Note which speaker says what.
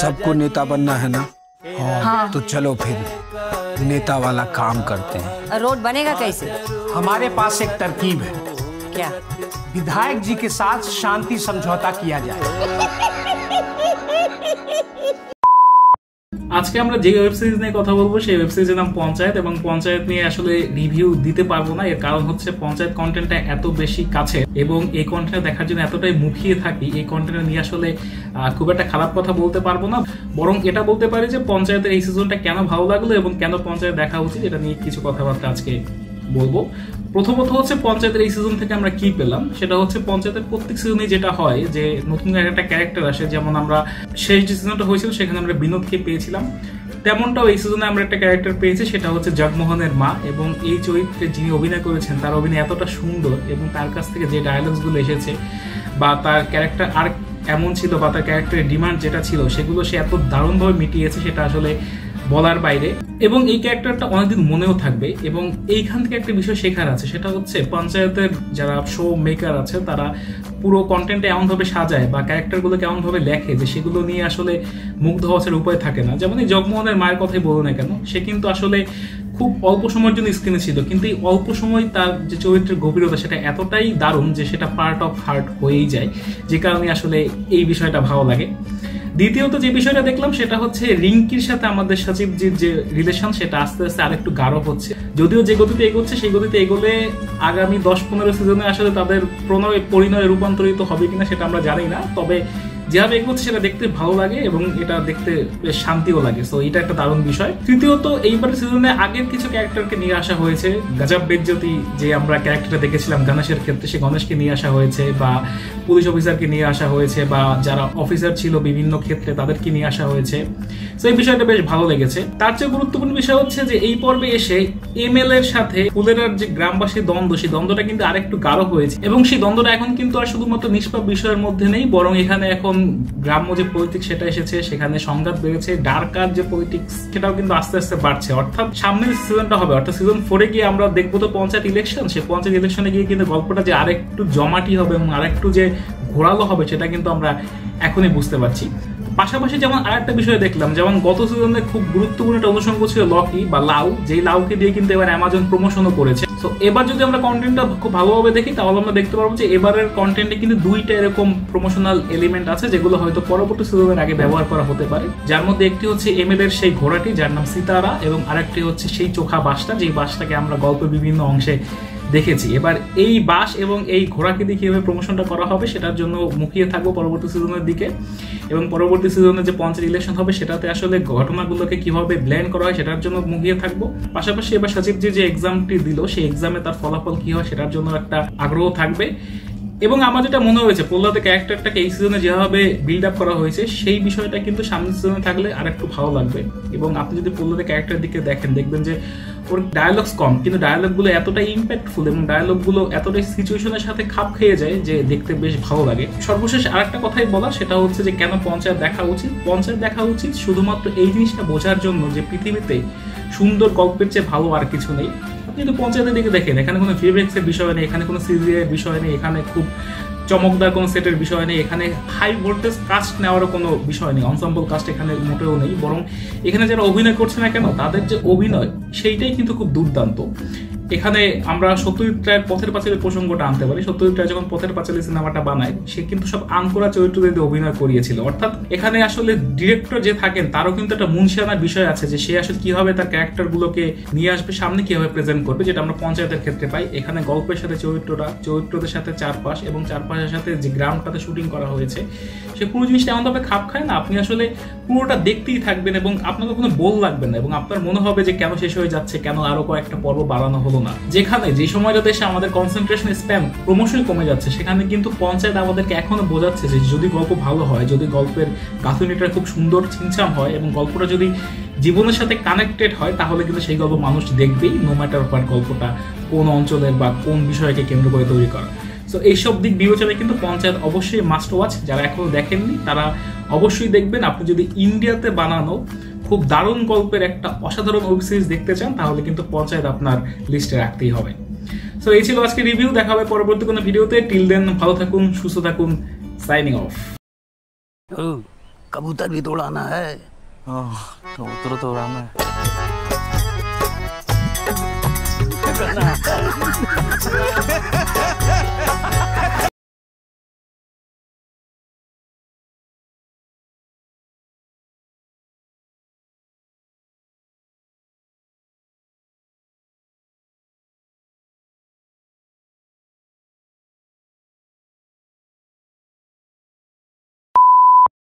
Speaker 1: सबको नेता बनना है ना? हाँ। तो चलो फिर नेता वाला काम करते हैं।
Speaker 2: रोड बनेगा कैसे?
Speaker 3: हमारे पास एक तरकीब है।
Speaker 2: क्या?
Speaker 3: विधायक जी के साथ शांति समझौता किया जाए।
Speaker 4: আজকে আমরা যে ওয়েব সিরিজ নিয়ে কথা বলবো সেই ওয়েব সিরিজের নাম পঞ্চায়েত, এবং পঞ্চায়েত নিয়ে আসলে রিভিউ দিতে পারবো না। এর কারণ হচ্ছে পঞ্চায়েত কন্টেন্টটা এত বেশি কাছে এবং এই কন্টেন্ট দেখার জন্য এতটাই মুখিয়ে থাকি, এই কন্টেন্ট নিয়ে আসলে খুব একটা খারাপ কথা বলতে পারবো না। বরং এটা বলতে পারি যে পঞ্চায়েতের এই সিজনটা কেন ভালো লাগলো এবং কেন পঞ্চায়েত দেখা উচিত, এটা নিয়ে কিছু কথাবার্তা আজকে বলবো। প্রথমত হচ্ছে পঞ্চায়েতের এই সিজন থেকে আমরা কি পেলাম, সেটা হচ্ছে পঞ্চায়েতের প্রত্যেক সিজনে যেটা হয় যে নতুন একটা ক্যারেক্টার আসে। যেমন আমরা শেষ যে সিজনটা হয়েছিল সেখানে আমরা বিনোদকে পেয়েছিলাম, তেমনটাও এই সিজনে আমরা একটা ক্যারেক্টার পেয়েছি, সেটা হচ্ছে জগমোহনের মা। এবং এই চরিত্রে যিনি অভিনয় করেছেন তার অভিনয় এতটা সুন্দর এবং তার কাছ থেকে যে ডায়ালগসগুলো এসেছে বা তার ক্যারেক্টার আর এমন ছিল বা তার ক্যারেক্টারের ডিমান্ড যেটা ছিল সেগুলো সে এত দারুণভাবে মিটিয়েছে, সেটা আসলে বলার বাইরে। এবং এই ক্যারেক্টারটা অনেকদিন মনেও থাকবে। এবং এইখান থেকে একটা বিষয় শেখার আছে, সেটা হচ্ছে পঞ্চায়েতের যারা শো মেকার আছে তারা পুরো কন্টেন্টে এমনভাবে সাজায় বা ক্যারেক্টারগুলোকে এমনভাবে লেখে যে সেগুলো নিয়ে আসলে মুগ্ধ হওয়ার উপায় থাকে না। যেমন এই জগমোহনের মায়ের কথাই বলো না কেন, সে কিন্তু আসলে খুব অল্প সময়ের জন্য স্ক্রিনে ছিল, কিন্তু এই অল্প সময় তার যে চরিত্রের গভীরতা সেটা এতটাই দারুণ যে সেটা পার্ট অফ হার্ট হয়েই যায়, যে কারণে আসলে এই বিষয়টা ভালো লাগে। দ্বিতীয়ত যে বিষয়টা দেখলাম সেটা হচ্ছে রিঙ্কির সাথে আমাদের সচিবজির যে রিলেশন সেটা আস্তে আস্তে আরেকটু গাঢ় হচ্ছে। যদিও যে গতিতে এগোচ্ছে সেই গতিতে এগোলে আগামী 10-15 সিজনে আসলে তাদের পরিণয়ে রূপান্তরিত হবে কিনা সেটা আমরা জানি না, তবে যেভাবে এগোচ্ছে সেটা দেখতে ভালো লাগে এবং এটা দেখতে বেশ শান্তিও লাগে। সো এটা একটা দারুণ বিষয়। তৃতীয়ত এইবার সিজনে আগের কিছু ক্যারেক্টারকে নিয়ে আসা হয়েছে। গজব বেজ্জতি যে আমরা ক্যারেক্টারটা দেখেছিলাম গণেশের ক্ষেত্রে, সে গণেশকে নিয়ে আসা হয়েছে, বা পুলিশ অফিসারকে নিয়ে আসা হয়েছে, বা যারা অফিসার ছিল বিভিন্ন ক্ষেত্রে তাদেরকে নিয়ে আসা হয়েছে। তো এই বিষয়টা বেশ ভালো লেগেছে। তার চেয়ে গুরুত্বপূর্ণ বিষয় হচ্ছে যে এই পর্বে এসে এমএল এর সাথে ফুলেরার যে গ্রামবাসীর দ্বন্দ্ব, সেই দ্বন্দ্বটা কিন্তু আরেকটু গাঢ় হয়েছে এবং সেই দ্বন্দ্বটা এখন কিন্তু আর শুধুমাত্র নিষ্পাপ বিষয়ের মধ্যে নেই, বরং এখানে এখন গ্রাম্য যে পলিটিক্স সেটা এসেছে, সেখানে সংঘাত বেড়েছে, ডার্কার যে পলিটিক্স সেটাও কিন্তু আস্তে আস্তে বাড়ছে। অর্থাৎ সামনের সিজনটা হবে, অর্থাৎ সিজন 4-এ গিয়ে আমরা দেখবো তো পঞ্চায়েত ইলেকশন, সেই পঞ্চায়েত ইলেকশনে গিয়ে কিন্তু গল্পটা যে আরেকটু জমাটি হবে এবং আরেকটু যে ঘোরালো হবে সেটা কিন্তু আমরা এখনই বুঝতে পারছি। পাশাপাশি যেমন আরেকটা বিষয় দেখলাম, যেমন গত সিজনে খুব গুরুত্বপূর্ণ একটা অনুষঙ্গ ছিল লকি বা লাউ, যেই লাউকে দিয়ে কিন্তু এবার অ্যামাজন প্রমোশনও করেছে। তো এবার যদি আমরা কন্টেন্টটা খুব ভালোভাবে দেখি তাহলে আমরা দেখতে পারবো যে এবারের কন্টেন্টে কিন্তু দুইটা এরকম প্রমোশনাল এলিমেন্ট আছে যেগুলো হয়তো পরবর্তী সিজনের আগে ব্যবহার করা হতে পারে। যার মধ্যে একটি হচ্ছে এমএল এর সেই ঘোড়াটি যার নাম সিতারা, এবং আরেকটি হচ্ছে সেই চোখা বাসটা, যেই বাসটাকে আমরা গল্পের বিভিন্ন অংশে দেখেছি। এবার এই বাস এবং এই ঘোড়াকে দিয়ে কিভাবে প্রমোশনটা করা হবে সেটার জন্য মুখিয়ে থাকবো পরবর্তী সিজনের দিকে, এবং পরবর্তী সিজনে যে পঞ্চায়েত ইলেকশন হবে সেটাতে আসলে ঘটনাগুলোকে কিভাবে ব্লেন্ড করা হয় সেটার জন্য মুখিয়ে থাকবো। পাশাপাশি এবার সচিবজি যে এক্সামটি দিল সেই এক্সামে তার ফলাফল কি হয় সেটার জন্য একটা আগ্রহ থাকবে। এবং আমার যেটা মনে হয়েছে প্রহ্লাদের ক্যারেক্টারটাকে এই সিজনে যেভাবে বিল্ড আপ করা হয়েছে সেই বিষয়টা কিন্তু সামনের সিজনে থাকলে আর একটু ভালো লাগবে। এবং আপনি যদি প্রহ্লাদের ক্যারেক্টারের দিকে দেখেন দেখবেন যে ওর ডায়ালগস কম, কিন্তু ডায়ালগগুলো এতটাই ইম্প্যাক্টফুল এবং ডায়ালগগুলো এতটাই সিচুয়েশনের সাথে খাপ খেয়ে যায় যে দেখতে বেশ ভালো লাগে। সর্বশেষ আরেকটা কথাই বলা, সেটা হচ্ছে যে কেন পঞ্চায়েত দেখা উচিত। পঞ্চায়েত দেখা উচিত শুধুমাত্র এই জিনিসটা বোঝার জন্য যে পৃথিবীতে সুন্দর গল্পের চেয়ে ভালো আর কিছু নেই। আপনি যদি পঞ্চায়েতের দিকে দেখেন এখানে কোনো ভিএফএক্স এর বিষয় নেই, এখানে কোনো সিজি এর বিষয় নেই, এখানে খুব চমকদার কোনো সেটের বিষয় নেই, এখানে হাই ভোল্টেজ কাস্ট নেওয়ারও কোনো বিষয় নেই, অনসাম্বল কাস্ট এখানে মোটেও নেই। বরং এখানে যারা অভিনয় করছে না কেন তাদের যে অভিনয় সেইটাই কিন্তু খুব দুর্দান্ত। এখানে আমরা সত্যজিৎ রায়ের পথের পাঁচালীর প্রসঙ্গটা আনতে পারি। সত্যজিৎ রায় যখন পথের পাঁচালী সিনেমাটা বানায় সে কিন্তু সব আনকোরা চরিত্রদের দিয়ে অভিনয় করিয়েছিল। অর্থাৎ এখানে আসলে ডিরেক্টর যে থাকেন তারও কিন্তু একটা মুনশিয়ানার বিষয় আছে যে সে আসলে কিভাবে তার ক্যারেক্টারগুলোকে নিয়ে আসবে সামনে, কিভাবে প্রেজেন্ট করবে, যেটা আমরা পঞ্চায়েতের ক্ষেত্রে পাই। এখানে গল্পের সাথে চরিত্রদের সাথে চারপাশ এবং চারপাশের সাথে যে গ্রামটাতে শুটিং করা হয়েছে সে পুরো জিনিসটা এমনভাবে খাপ খায় না, আপনি আসলে পুরোটা দেখতেই থাকবেন এবং আপনার কোনো বোল লাগবে না এবং আপনার মনে হবে যে কেন শেষ হয়ে যাচ্ছে, কেন আরো কয়েকটা পর্ব বাড়ানো হলো না। যেখানে যে সময়টাতে এসে আমাদের কনসেন্ট্রেশন স্প্যান ক্রমশই কমে যাচ্ছে সেখানে কিন্তু পঞ্চায়েত আমাদেরকে এখনো বোঝাচ্ছে যে যদি গল্প ভালো হয়, যদি গল্পের গাঁথুনিটা খুব সুন্দর ছিমছাম হয় এবং গল্পটা যদি জীবনের সাথে কানেক্টেড হয় তাহলে কিন্তু সেই গল্প মানুষ দেখবেই, নো ম্যাটার হোয়াট গল্পটা কোন অঞ্চলের বা কোন বিষয়কে কেন্দ্র করে তৈরি করা। সো এইসব দিক বিবেচনায় কিন্তু পঞ্চায়েত অবশ্যই মাস্ট ওয়াচ। যারা এখনো দেখেননি তারা অবশ্যই দেখবেন। আপনি যদি ইন্ডিয়াতে বানানো খুব দারুণ গল্পের একটা অসাধারণ ওয়েব সিরিজ দেখতে চান তাহলে কিন্তু পঞ্চায়েত আপনার লিস্টে রাখতেই হবে। সো এই ছিল আজকে রিভিউ, দেখা হবে পরবর্তী কোনো ভিডিওতে। টিল দেন ভালো থাকুন, সুস্থ থাকুন, সাইনিং অফ।
Speaker 2: कबूतर भी तो उड़ाना है।
Speaker 5: कबूतर तो उड़ाना है।
Speaker 2: करना है।